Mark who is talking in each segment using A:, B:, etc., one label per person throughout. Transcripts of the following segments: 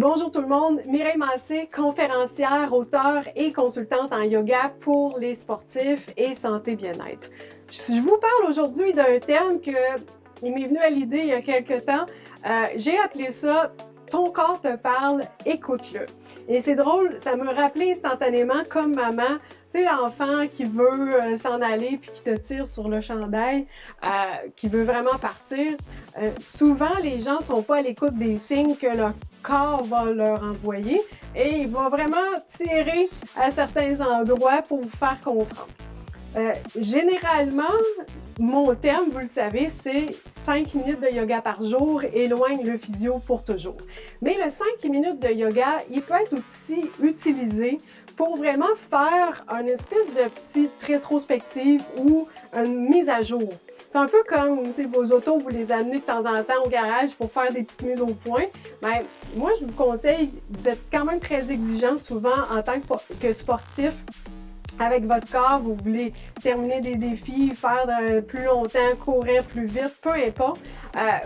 A: Bonjour tout le monde, Mireille Massé, conférencière, auteure et consultante en yoga pour les sportifs et santé bien-être. Je vous parle aujourd'hui d'un thème qui m'est venu à l'idée il y a quelques temps. J'ai appelé ça « Ton corps te parle, écoute-le ». Et c'est drôle, ça me rappelait instantanément comme maman, tu sais, l'enfant qui veut s'en aller puis qui te tire sur le chandail, qui veut vraiment partir. Souvent, les gens ne sont pas à l'écoute des signes que leur corps va leur envoyer et il va vraiment tirer à certains endroits pour vous faire comprendre. Généralement, mon terme, vous le savez, c'est 5 minutes de yoga par jour, éloigne le physio pour toujours. Mais le 5 minutes de yoga, il peut être aussi utilisé pour vraiment faire une espèce de petite rétrospective ou une mise à jour. C'est un peu comme vos autos, vous les amenez de temps en temps au garage pour faire des petites mises au point. Bien, moi, je vous conseille, vous êtes quand même très exigeant souvent en tant que sportif. Avec votre corps, vous voulez terminer des défis, faire plus longtemps, courir plus vite, peu importe.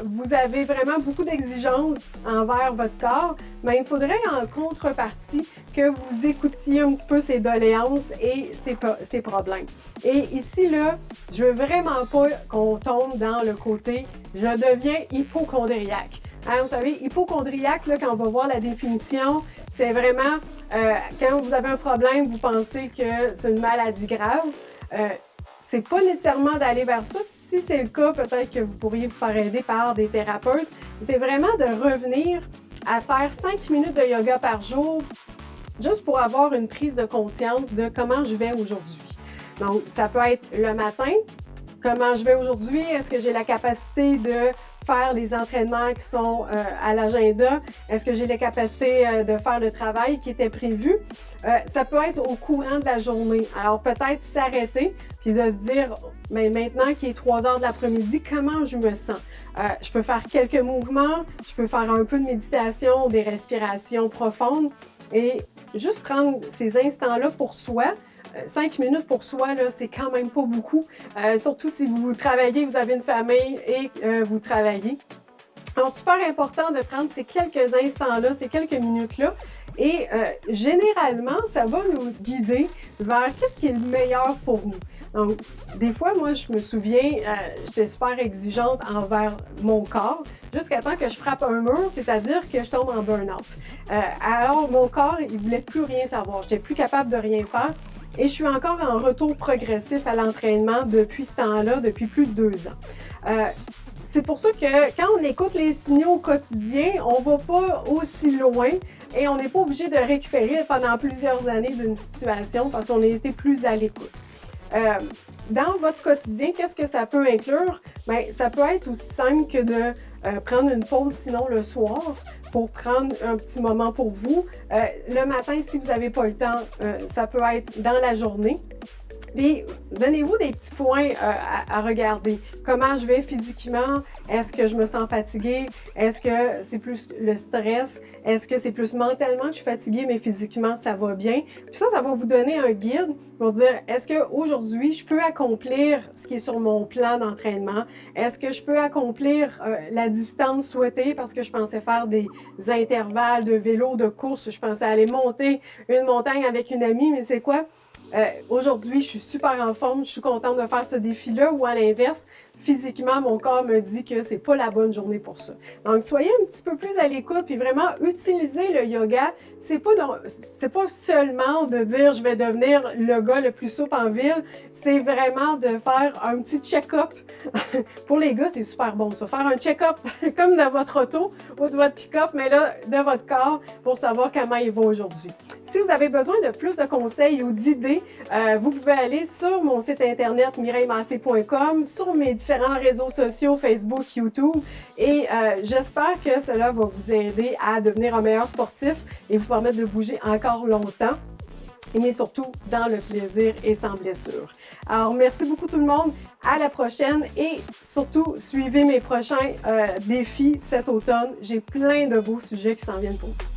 A: Vous avez vraiment beaucoup d'exigences envers votre corps, mais il faudrait en contrepartie que vous écoutiez un petit peu ses doléances et ses problèmes. Et ici, là, je veux vraiment pas qu'on tombe dans le côté « je deviens hypocondriaque ». Vous savez, hypocondriaque, là, quand on va voir la définition, c'est vraiment quand vous avez un problème, vous pensez que c'est une maladie grave. C'est pas nécessairement d'aller vers ça. Puis si c'est le cas, peut-être que vous pourriez vous faire aider par des thérapeutes. C'est vraiment de revenir à faire 5 minutes de yoga par jour, juste pour avoir une prise de conscience de comment je vais aujourd'hui. Donc, ça peut être le matin. Comment je vais aujourd'hui? Est-ce que j'ai la capacité de faire les entraînements qui sont à l'agenda? Est-ce que j'ai la capacité de faire le travail qui était prévu? Ça peut être au courant de la journée. Alors peut-être s'arrêter puis de se dire, mais maintenant qu'il est 3 heures de l'après-midi, comment je me sens? Je peux faire quelques mouvements, je peux faire un peu de méditation, des respirations profondes et juste prendre ces instants-là pour soi. 5 minutes pour soi, c'est quand même pas beaucoup, surtout si vous travaillez, vous avez une famille et vous travaillez. Alors, super important de prendre ces quelques instants-là, ces quelques minutes-là, et généralement, ça va nous guider vers qu'est-ce qui est le meilleur pour nous. Donc, des fois, moi, je me souviens, j'étais super exigeante envers mon corps, jusqu'à temps que je frappe un mur, c'est-à-dire que je tombe en burn-out. Alors, mon corps, il voulait plus rien savoir, j'étais plus capable de rien faire. Et je suis encore en retour progressif à l'entraînement depuis ce temps-là, depuis plus de 2 ans. C'est pour ça que quand on écoute les signaux au quotidien, on ne va pas aussi loin et on n'est pas obligé de récupérer pendant plusieurs années d'une situation parce qu'on a été plus à l'écoute. Dans votre quotidien, qu'est-ce que ça peut inclure? Bien, ça peut être aussi simple que de prendre une pause, sinon le soir, pour prendre un petit moment pour vous. Le matin, si vous n'avez pas le temps, ça peut être dans la journée. Et donnez-vous des petits points à regarder. Comment je vais physiquement? Est-ce que je me sens fatiguée? Est-ce que c'est plus le stress? Est-ce que c'est plus mentalement que je suis fatiguée, mais physiquement, ça va bien? Puis ça va vous donner un guide pour dire, est-ce qu'aujourd'hui, je peux accomplir ce qui est sur mon plan d'entraînement? Est-ce que je peux accomplir la distance souhaitée parce que je pensais faire des intervalles de vélo, de course? Je pensais aller monter une montagne avec une amie, mais c'est quoi? Aujourd'hui, je suis super en forme, je suis contente de faire ce défi-là, ou à l'inverse, physiquement, mon corps me dit que c'est pas la bonne journée pour ça. Donc, soyez un petit peu plus à l'écoute, puis vraiment, utilisez le yoga. C'est pas seulement de dire je vais devenir le gars le plus souple en ville, c'est vraiment de faire un petit check-up. Pour les gars, c'est super bon ça, faire un check-up comme de votre auto ou de votre pick-up, mais là, de votre corps pour savoir comment il va aujourd'hui. Si vous avez besoin de plus de conseils ou d'idées, vous pouvez aller sur mon site internet mireillemassé.com, sur mes différents réseaux sociaux, Facebook, YouTube, et j'espère que cela va vous aider à devenir un meilleur sportif et vous permettre de bouger encore longtemps, mais surtout dans le plaisir et sans blessure. Alors, merci beaucoup tout le monde, à la prochaine et surtout, suivez mes prochains défis cet automne. J'ai plein de beaux sujets qui s'en viennent pour vous.